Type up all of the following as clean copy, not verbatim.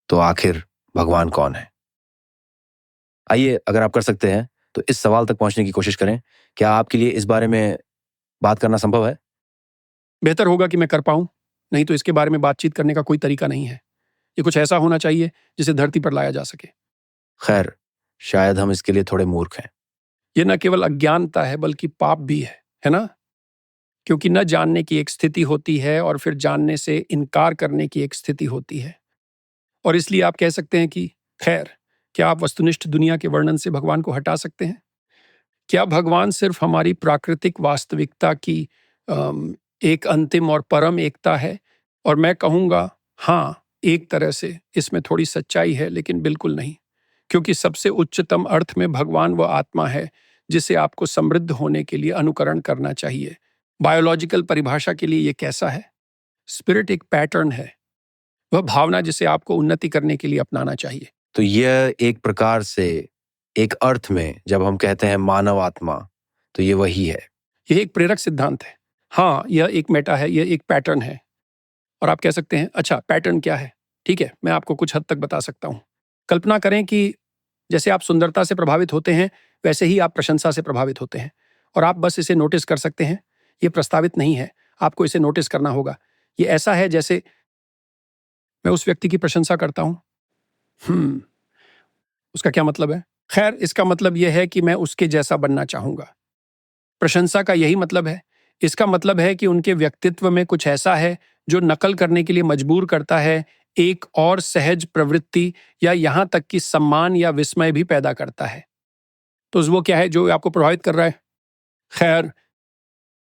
तो आखिर भगवान कौन है? आइए, अगर आप कर सकते हैं तो इस सवाल तक पहुंचने की कोशिश करें। क्या आपके लिए इस बारे में बात करना संभव है? बेहतर होगा कि मैं कर पाऊं, नहीं तो इसके बारे में बातचीत करने का कोई तरीका नहीं है। ये कुछ ऐसा होना चाहिए जिसे धरती पर लाया जा सके। खैर, शायद हम इसके लिए थोड़े मूर्ख हैं। ये न केवल अज्ञानता है बल्कि पाप भी है ना? क्योंकि न जानने की एक स्थिति होती है और फिर जानने से इनकार करने की एक स्थिति होती है। और इसलिए आप कह सकते हैं कि खैर, क्या आप वस्तुनिष्ठ दुनिया के वर्णन से भगवान को हटा सकते हैं? क्या भगवान सिर्फ हमारी प्राकृतिक वास्तविकता की एक अंतिम और परम एकता है? और मैं कहूँगा हाँ, एक तरह से इसमें थोड़ी सच्चाई है, लेकिन बिल्कुल नहीं। क्योंकि सबसे उच्चतम अर्थ में भगवान वो आत्मा है जिसे आपको समृद्ध होने के लिए अनुकरण करना चाहिए। बायोलॉजिकल परिभाषा के लिए ये कैसा है? स्पिरिट एक पैटर्न है, वह भावना जिसे आपको उन्नति करने के लिए अपनाना चाहिए। तो यह एक प्रकार से, एक अर्थ में जब हम कहते हैं मानव आत्मा, तो ये वही है। यह एक प्रेरक सिद्धांत है। हाँ, यह एक मेटा है, यह एक पैटर्न है। और आप कह सकते हैं अच्छा पैटर्न क्या है? ठीक है, मैं आपको कुछ हद तक बता सकता हूं। कल्पना करें कि जैसे आप सुंदरता से प्रभावित होते हैं, वैसे ही आप प्रशंसा से प्रभावित होते हैं। और आप बस इसे नोटिस कर सकते हैं। ये प्रस्तावित नहीं है, आपको इसे नोटिस करना होगा। ये ऐसा है जैसे मैं उस व्यक्ति की प्रशंसा करता हूं। उसका क्या मतलब है? खैर, इसका मतलब यह है कि मैं उसके जैसा बनना चाहूंगा। प्रशंसा का यही मतलब है। इसका मतलब है कि उनके व्यक्तित्व में कुछ ऐसा है जो नकल करने के लिए मजबूर करता है, एक और सहज प्रवृत्ति या यहां तक कि सम्मान या विस्मय भी पैदा करता है। तो वो क्या है जो आपको प्रभावित कर रहा है? खैर,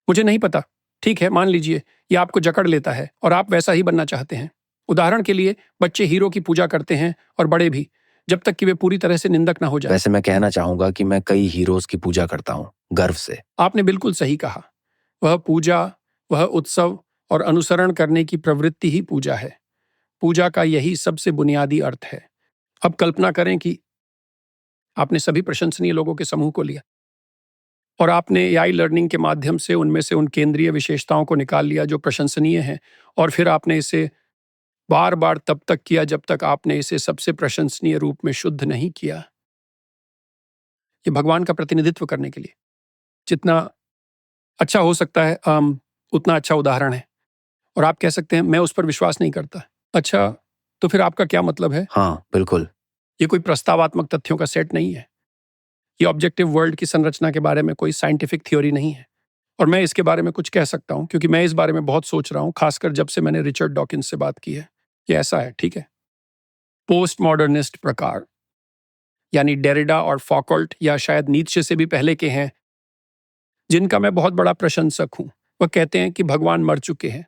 मुझे नहीं पता। ठीक है, मान लीजिए ये आपको जकड़ लेता है और आप वैसा ही बनना चाहते हैं। उदाहरण के लिए बच्चे हीरो की पूजा करते हैं और बड़े भी, जब तक कि वे पूरी तरह से निंदक ना हो जाए। वैसे मैं कहना चाहूंगा कि मैं कई हीरोज की पूजा करता हूँ, गर्व से। आपने बिल्कुल सही कहा। वह पूजा, वह उत्सव और अनुसरण करने की प्रवृत्ति ही पूजा है। पूजा का यही सबसे बुनियादी अर्थ है। अब कल्पना करें कि आपने सभी प्रशंसनीय लोगों के समूह को लिया और आपने एआई लर्निंग के माध्यम से उनमें से उन केंद्रीय विशेषताओं को निकाल लिया जो प्रशंसनीय हैं, और फिर आपने इसे बार बार तब तक किया जब तक आपने इसे सबसे प्रशंसनीय रूप में शुद्ध नहीं किया। ये भगवान का प्रतिनिधित्व करने के लिए जितना अच्छा हो सकता है, उतना अच्छा उदाहरण है। और आप कह सकते हैं मैं उस पर विश्वास नहीं करता। अच्छा, तो फिर आपका क्या मतलब है? हाँ, बिल्कुल। ये कोई प्रस्तावात्मक तथ्यों का सेट नहीं है। ये ऑब्जेक्टिव वर्ल्ड की संरचना के बारे में कोई साइंटिफिक थ्योरी नहीं है। और मैं इसके बारे में कुछ कह सकता हूं क्योंकि मैं इस बारे में बहुत सोच रहा हूं, खासकर जब से मैंने रिचर्ड डॉकिंस से बात की है। ये ऐसा है, ठीक है। पोस्ट मॉडर्निस्ट प्रकार, यानी डेरिडा और फॉकल्ट या शायद नीत्शे से भी पहले के हैं, जिनका मैं बहुत बड़ा प्रशंसक हूं। वह कहते हैं कि भगवान मर चुके हैं।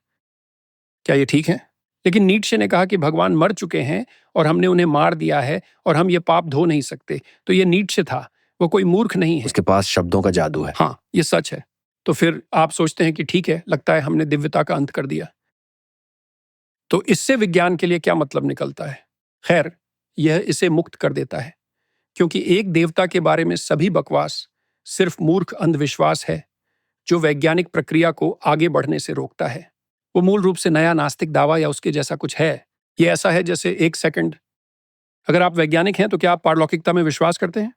क्या ये ठीक है? लेकिन नीत्शे ने कहा कि भगवान मर चुके हैं और हमने उन्हें मार दिया है और हम ये पाप धो नहीं सकते। तो ये नीत्शे था, वो कोई मूर्ख नहीं है। उसके पास शब्दों का जादू है। हाँ, ये सच है। तो फिर आप सोचते हैं कि ठीक है, लगता है हमने दिव्यता का अंत कर दिया। तो इससे विज्ञान के लिए क्या मतलब निकलता है? खैर, यह इसे मुक्त कर देता है, क्योंकि एक देवता के बारे में सभी बकवास सिर्फ मूर्ख अंधविश्वास है जो वैज्ञानिक प्रक्रिया को आगे बढ़ने से रोकता है। वो मूल रूप से नया नास्तिक दावा या उसके जैसा कुछ है। ये ऐसा है जैसे, एक सेकंड, अगर आप वैज्ञानिक हैं तो क्या आप पारलौकिकता में विश्वास करते हैं?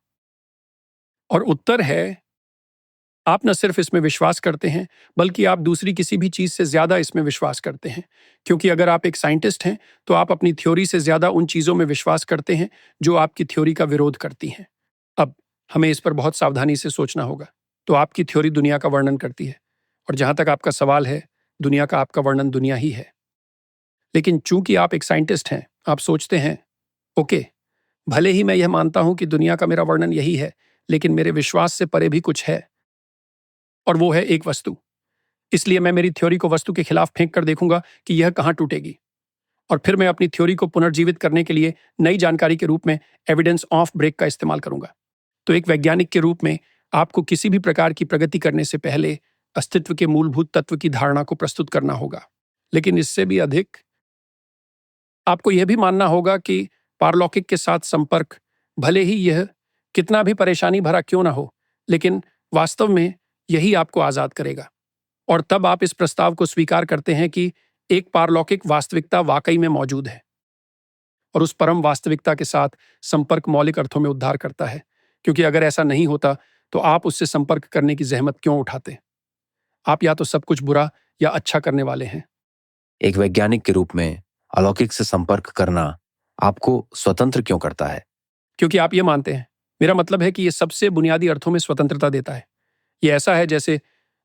और उत्तर है, आप न सिर्फ इसमें विश्वास करते हैं, बल्कि आप दूसरी किसी भी चीज से ज्यादा इसमें विश्वास करते हैं। क्योंकि अगर आप एक साइंटिस्ट हैं तो आप अपनी थ्योरी से ज्यादा उन चीजों में विश्वास करते हैं जो आपकी थ्योरी का विरोध करती हैं। अब हमें इस पर बहुत सावधानी से सोचना होगा। तो आपकी थ्योरी दुनिया का वर्णन करती है, और जहां तक आपका सवाल है, दुनिया का आपका वर्णन दुनिया ही है। लेकिन चूंकि आप एक साइंटिस्ट हैं, आप सोचते हैं, ओके, भले ही मैं यह मानता हूं कि दुनिया का मेरा वर्णन यही है, लेकिन मेरे विश्वास से परे भी कुछ है, और वो है एक वस्तु। इसलिए मैं मेरी थ्योरी को वस्तु के खिलाफ फेंक कर देखूंगा कि यह कहां टूटेगी, और फिर मैं अपनी थ्योरी को पुनर्जीवित करने के लिए नई जानकारी के रूप में एविडेंस ऑफ ब्रेक का इस्तेमाल करूंगा। तो एक वैज्ञानिक के रूप में आपको किसी भी प्रकार की प्रगति करने से पहले अस्तित्व के मूलभूत तत्व की धारणा को प्रस्तुत करना होगा। लेकिन इससे भी अधिक, आपको यह भी मानना होगा कि पारलौकिक के साथ संपर्क, भले ही यह कितना भी परेशानी भरा क्यों ना हो, लेकिन वास्तव में यही आपको आजाद करेगा। और तब आप इस प्रस्ताव को स्वीकार करते हैं कि एक पारलौकिक वास्तविकता वाकई में मौजूद है। और उस परम वास्तविकता के साथ संपर्क मौलिक अर्थों में उद्धार करता है, क्योंकि अगर ऐसा नहीं होता तो आप उससे संपर्क करने की जहमत क्यों उठाते? आप या तो सब कुछ बुरा या अच्छा करने वाले हैं। एक वैज्ञानिक के रूप में अलौकिक से संपर्क करना आपको स्वतंत्र क्यों करता है? क्योंकि आप ये मानते हैं। मेरा मतलब है कि ये सबसे बुनियादी अर्थों में स्वतंत्रता देता है। ये ऐसा है जैसे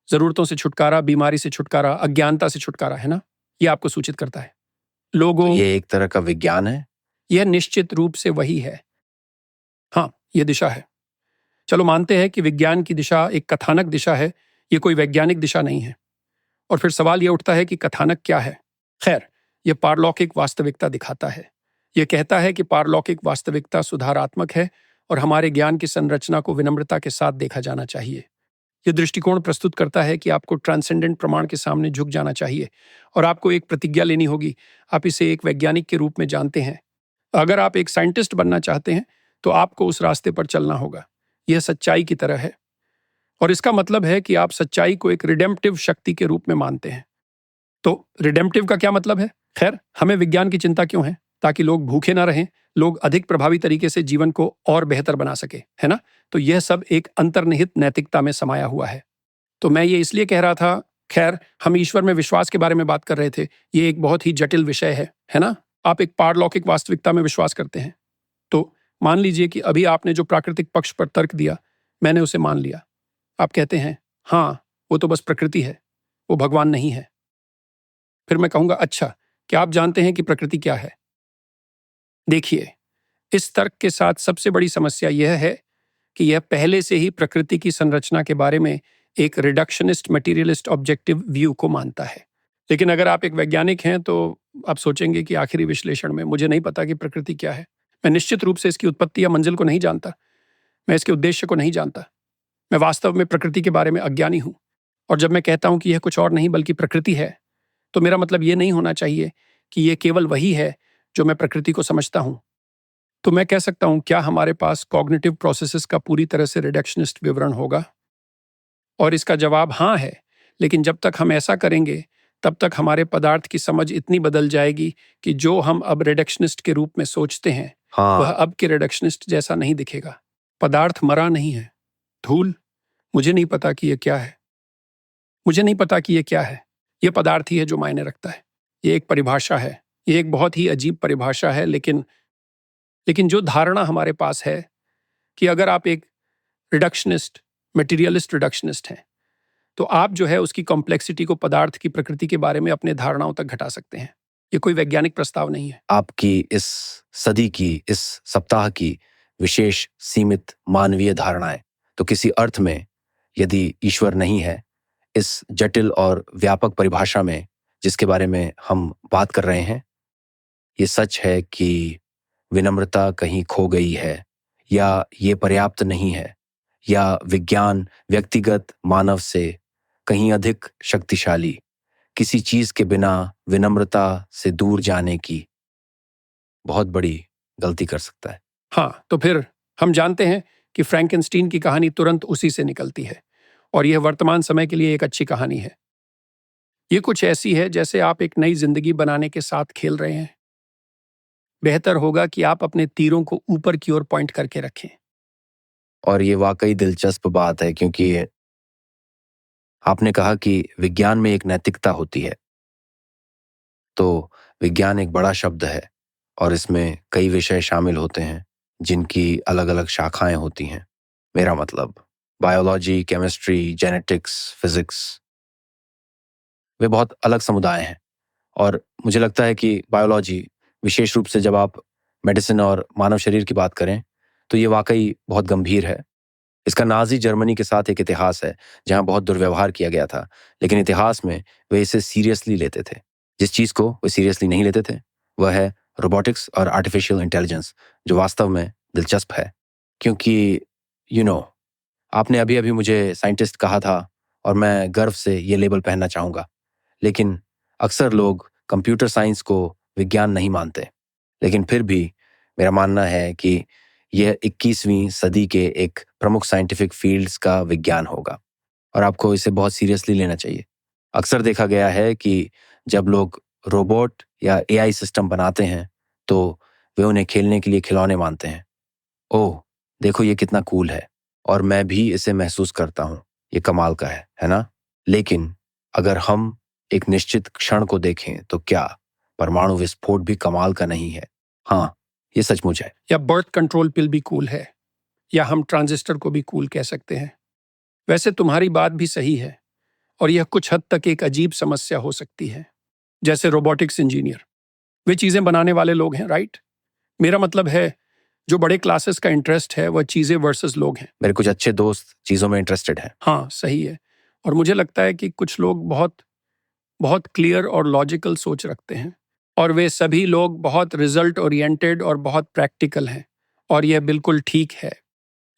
जरूरतों से छुटकारा, बीमारी से छुटकारा, अज्ञानता से छुटकारा, है ना? ये आपको सूचित करता है। तो लोगों ये एक तरह का विज्ञान है? यह निश्चित रूप से वही है। हाँ, ये दिशा है। चलो मानते हैं कि विज्ञान की दिशा एक कथानक दिशा है, ये कोई वैज्ञानिक दिशा नहीं है। और फिर सवाल यह उठता है कि कथानक क्या है? खैर, यह पारलौकिक वास्तविकता दिखाता है। यह कहता है कि पारलौकिक वास्तविकता सुधारात्मक है और हमारे ज्ञान की संरचना को विनम्रता के साथ देखा जाना चाहिए। यह दृष्टिकोण प्रस्तुत करता है कि आपको ट्रांसेंडेंट प्रमाण के सामने झुक जाना चाहिए और आपको एक प्रतिज्ञा लेनी होगी। आप इसे एक वैज्ञानिक के रूप में जानते हैं। अगर आप एक साइंटिस्ट बनना चाहते हैं तो आपको उस रास्ते पर चलना होगा। यह सच्चाई की तरह है और इसका मतलब है कि आप सच्चाई को एक रिडेम्पटिव शक्ति के रूप में मानते हैं। तो रिडेम्पटिव का क्या मतलब है? खैर, हमें विज्ञान की चिंता क्यों है? ताकि लोग भूखे ना रहें, लोग अधिक प्रभावी तरीके से जीवन को और बेहतर बना सके, है ना? तो यह सब एक अंतर्निहित नैतिकता में समाया हुआ है। तो मैं ये इसलिए कह रहा था, खैर, हम ईश्वर में विश्वास के बारे में बात कर रहे थे। ये एक बहुत ही जटिल विषय है ना? आप एक पारलौकिक वास्तविकता में विश्वास करते हैं। तो मान लीजिए कि अभी आपने जो प्राकृतिक पक्ष पर तर्क दिया, मैंने उसे मान लिया। आप कहते हैं, हाँ, वो तो बस प्रकृति है, वो भगवान नहीं है। फिर मैं कहूंगा, अच्छा, क्या आप जानते हैं कि प्रकृति क्या है? देखिए, इस तर्क के साथ सबसे बड़ी समस्या यह है कि यह पहले से ही प्रकृति की संरचना के बारे में एक रिडक्शनिस्ट मटीरियलिस्ट ऑब्जेक्टिव व्यू को मानता है। लेकिन अगर आप एक वैज्ञानिक हैं तो आप सोचेंगे कि आखिरी विश्लेषण में मुझे नहीं पता कि प्रकृति क्या है। मैं निश्चित रूप से इसकी उत्पत्ति या मंजिल को नहीं जानता। मैं इसके उद्देश्य को नहीं जानता। मैं वास्तव में प्रकृति के बारे में अज्ञानी हूं। और जब मैं कहता हूं कि यह कुछ और नहीं बल्कि प्रकृति है, तो मेरा मतलब यह नहीं होना चाहिए कि यह केवल वही है जो मैं प्रकृति को समझता हूं। तो मैं कह सकता हूं, क्या हमारे पास कॉग्निटिव प्रोसेसेस का पूरी तरह से रिडक्शनिस्ट विवरण होगा? और इसका जवाब हाँ है। लेकिन जब तक हम ऐसा करेंगे तब तक हमारे पदार्थ की समझ इतनी बदल जाएगी कि जो हम अब रिडक्शनिस्ट के रूप में सोचते हैं वह हाँ, अब के रिडक्शनिस्ट जैसा नहीं दिखेगा। पदार्थ मरा नहीं है। धूल, मुझे नहीं पता कि यह क्या है। मुझे नहीं पता कि यह क्या है। यह पदार्थ ही है जो मायने रखता है। यह एक परिभाषा है। यह एक बहुत ही अजीब परिभाषा है, लेकिन जो धारणा हमारे पास है कि अगर आप एक रिडक्शनिस्ट, मटेरियलिस्ट रिडक्शनिस्ट हैं, तो आप जो है उसकी कॉम्प्लेक्सिटी को पदार्थ की प्रकृति के बारे में अपने धारणाओं तक घटा सकते हैं। ये कोई वैज्ञानिक प्रस्ताव नहीं है। आपकी इस सदी की, इस सप्ताह की विशेष सीमित मानवीय धारणाएं, तो किसी अर्थ में यदि ईश्वर नहीं है, इस जटिल और व्यापक परिभाषा में जिसके बारे में हम बात कर रहे हैं, ये सच है कि विनम्रता कहीं खो गई है, या ये पर्याप्त नहीं है, या विज्ञान व्यक्तिगत मानव से कहीं अधिक शक्तिशाली किसी चीज के बिना विनम्रता से दूर जाने की बहुत बड़ी गलती कर सकता है। हाँ, तो फिर हम जानते हैं कि फ्रैंकेनस्टीन की कहानी तुरंत उसी से निकलती है और यह वर्तमान समय के लिए एक अच्छी कहानी है। ये कुछ ऐसी है जैसे आप एक नई जिंदगी बनाने के साथ खेल रहे हैं। बेहतर होगा कि आप अपने तीरों को ऊपर की ओर पॉइंट करके रखें। और ये वाकई दिलचस्प बात है, क्योंकि आपने कहा कि विज्ञान में एक नैतिकता होती है। तो विज्ञान एक बड़ा शब्द है और इसमें कई विषय शामिल होते हैं जिनकी अलग अलग शाखाएं होती हैं। मेरा मतलब बायोलॉजी, केमिस्ट्री, जेनेटिक्स, फिजिक्स, वे बहुत अलग समुदाय हैं। और मुझे लगता है कि बायोलॉजी, विशेष रूप से जब आप मेडिसिन और मानव शरीर की बात करें, तो ये वाकई बहुत गंभीर है। इसका नाजी जर्मनी के साथ एक इतिहास है जहां बहुत दुर्व्यवहार किया गया था, लेकिन इतिहास में वे इसे सीरियसली लेते थे। जिस चीज को वे सीरियसली नहीं लेते थे वह है रोबोटिक्स और आर्टिफिशियल इंटेलिजेंस, जो वास्तव में दिलचस्प है। क्योंकि आपने अभी अभी मुझे साइंटिस्ट कहा था और मैं गर्व से ये लेबल पहनना चाहूंगा, लेकिन अक्सर लोग कंप्यूटर साइंस को विज्ञान नहीं मानते। लेकिन फिर भी मेरा मानना है कि यह 21वीं सदी के एक प्रमुख साइंटिफिक फील्ड्स का विज्ञान होगा और आपको इसे बहुत सीरियसली लेना चाहिए। अक्सर देखा गया है कि जब लोग रोबोट या एआई सिस्टम बनाते हैं तो वे उन्हें खेलने के लिए खिलौने मानते हैं। ओह, देखो ये कितना कूल है और मैं भी इसे महसूस करता हूँ, ये कमाल का है ना? लेकिन अगर हम एक निश्चित क्षण को देखें तो क्या परमाणु विस्फोट भी कमाल का नहीं है? हाँ, ये सचमुच है। या बर्थ कंट्रोल पिल भी कूल है, या हम ट्रांजिस्टर को भी कूल कह सकते हैं। वैसे तुम्हारी बात भी सही है, और यह कुछ हद तक एक अजीब समस्या हो सकती है। जैसे रोबोटिक्स इंजीनियर, वे चीजें बनाने वाले लोग हैं, राइट? मेरा मतलब है, जो बड़े क्लासेस का इंटरेस्ट है वह चीजें वर्सेस लोग हैं। मेरे कुछ अच्छे दोस्त चीजों में इंटरेस्टेड हैं। हाँ, सही है। और मुझे लगता है कि कुछ लोग बहुत बहुत क्लियर और लॉजिकल सोच रखते हैं, और वे सभी लोग बहुत रिजल्ट ओरिएंटेड और बहुत प्रैक्टिकल हैं, और यह बिल्कुल ठीक है।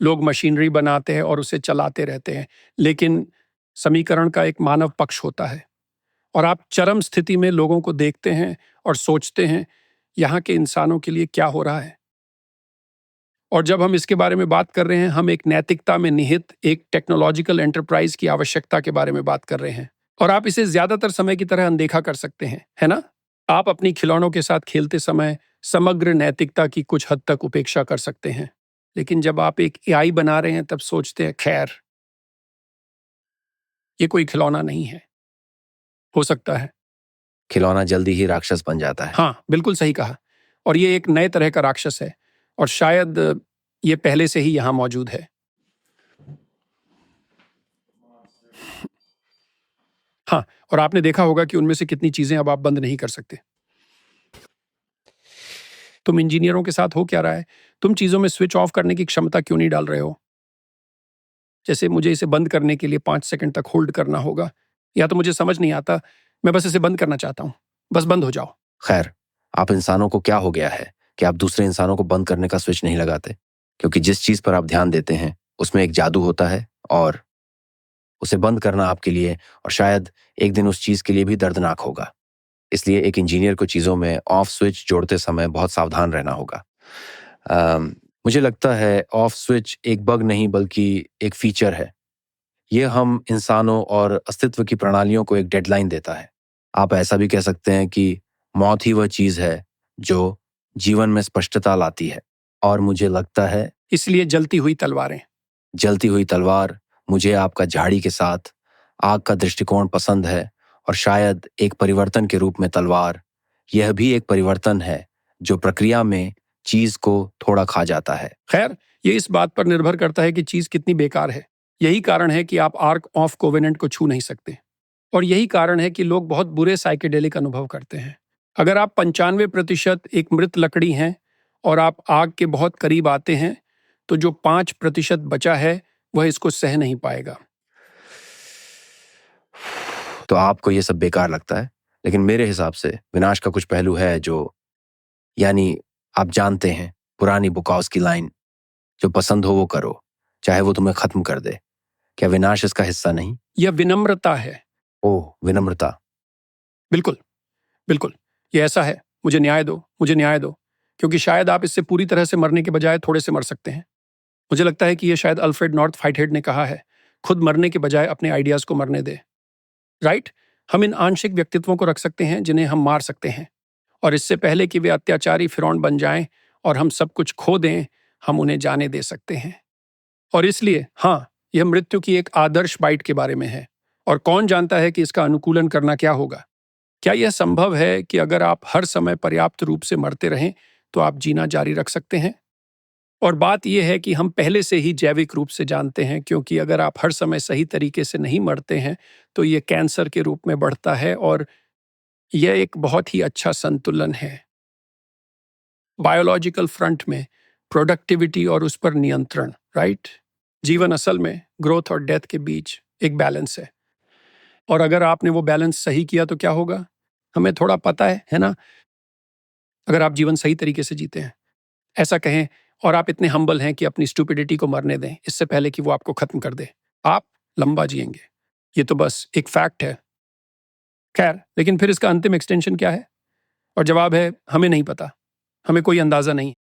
लोग मशीनरी बनाते हैं और उसे चलाते रहते हैं, लेकिन समीकरण का एक मानव पक्ष होता है, और आप चरम स्थिति में लोगों को देखते हैं और सोचते हैं, यहाँ के इंसानों के लिए क्या हो रहा है। और जब हम इसके बारे में बात कर रहे हैं, हम एक नैतिकता में निहित एक टेक्नोलॉजिकल एंटरप्राइज की आवश्यकता के बारे में बात कर रहे हैं, और आप इसे ज्यादातर समय की तरह अनदेखा कर सकते हैं, है ना? आप अपनी खिलौनों के साथ खेलते समय समग्र नैतिकता की कुछ हद तक उपेक्षा कर सकते हैं, लेकिन जब आप एक एआई बना रहे हैं तब सोचते हैं, खैर, ये कोई खिलौना नहीं है। हो सकता है। खिलौना जल्दी ही राक्षस बन जाता है। हाँ, बिल्कुल सही कहा। और ये एक नए तरह का राक्षस है, और शायद ये पहले से ही यहां मौजूद है। हाँ, और आपने देखा होगा कि उनमें से कितनी चीजें अब आप बंद नहीं कर सकते। तुम इंजीनियरों के साथ हो क्या रहा है? तुम चीजों में स्विच ऑफ करने की क्षमता क्यों नहीं डाल रहे हो? जैसे मुझे इसे बंद करने के लिए 5 सेकंड तक होल्ड करना होगा, या तो मुझे समझ नहीं आता, मैं बस इसे बंद करना चाहता हूं, बस बंद हो जाओ। खैर, आप इंसानों को क्या हो गया है कि आप दूसरे इंसानों को बंद करने का स्विच नहीं लगाते? क्योंकि जिस चीज पर आप ध्यान देते हैं उसमें एक जादू होता है, और उसे बंद करना आपके लिए और शायद एक दिन उस चीज के लिए भी दर्दनाक होगा। इसलिए एक इंजीनियर को चीजों में ऑफ स्विच जोड़ते समय बहुत सावधान रहना होगा। मुझे लगता है ऑफ स्विच एक बग नहीं बल्कि एक फीचर है। ये हम इंसानों और अस्तित्व की प्रणालियों को एक डेडलाइन देता है। आप ऐसा भी कह सकते हैं कि मौत ही वह चीज है जो जीवन में स्पष्टता लाती है। और मुझे लगता है इसलिए जलती हुई तलवारें। जलती हुई तलवार, मुझे आपका झाड़ी के साथ आग का दृष्टिकोण पसंद है, और शायद एक परिवर्तन के रूप में तलवार, यह भी एक परिवर्तन है जो प्रक्रिया में चीज को थोड़ा खा जाता है। खैर, ये इस बात पर निर्भर करता है कि चीज कितनी बेकार है। यही कारण है कि आप आर्क ऑफ कोवेनेंट को छू नहीं सकते, और यही कारण है कि लोग बहुत बुरे साइकेडेलिक अनुभव करते हैं। अगर आप 95% एक मृत लकड़ी हैं और आप आग के बहुत करीब आते हैं, तो जो 5% बचा है वह इसको सह नहीं पाएगा। तो आपको ये सब बेकार लगता है, लेकिन मेरे हिसाब से विनाश का कुछ पहलू है जो, यानी आप जानते हैं पुरानी बुकाउस की लाइन, जो पसंद हो वो करो, चाहे वो तुम्हें खत्म कर दे। क्या विनाश इसका हिस्सा नहीं? यह विनम्रता है। ओह, विनम्रता। बिल्कुल, बिल्कुल, ये ऐसा है। मुझे न्याय दो, मुझे न्याय दो, क्योंकि शायद आप इससे पूरी तरह से मरने के बजाय थोड़े से मर सकते हैं। मुझे लगता है कि यह शायद अल्फ्रेड नॉर्थ व्हाइटहेड ने कहा है, खुद मरने के बजाय अपने आइडियाज को मरने दे। राइट? हम इन आंशिक व्यक्तित्वों को रख सकते हैं जिन्हें हम मार सकते हैं, और इससे पहले कि वे अत्याचारी फिरौन बन जाएं और हम सब कुछ खो दें, हम उन्हें जाने दे सकते हैं। और इसलिए हाँ, यह मृत्यु की एक आदर्श बाइट के बारे में है, और कौन जानता है कि इसका अनुकूलन करना क्या होगा। क्या यह संभव है कि अगर आप हर समय पर्याप्त रूप से मरते रहें तो आप जीना जारी रख सकते हैं? और बात यह है कि हम पहले से ही जैविक रूप से जानते हैं, क्योंकि अगर आप हर समय सही तरीके से नहीं मरते हैं तो यह कैंसर के रूप में बढ़ता है, और यह एक बहुत ही अच्छा संतुलन है बायोलॉजिकल फ्रंट में, प्रोडक्टिविटी और उस पर नियंत्रण। राइट? जीवन असल में ग्रोथ और डेथ के बीच एक बैलेंस है, और अगर आपने वो बैलेंस सही किया तो क्या होगा, हमें थोड़ा पता है ना? अगर आप जीवन सही तरीके से जीते हैं, ऐसा कहें, और आप इतने हम्बल हैं कि अपनी स्टूपिडिटी को मरने दें इससे पहले कि वो आपको खत्म कर दे, आप लंबा जिएंगे। ये तो बस एक फैक्ट है। खैर, लेकिन फिर इसका अंतिम एक्सटेंशन क्या है? और जवाब है, हमें नहीं पता, हमें कोई अंदाजा नहीं।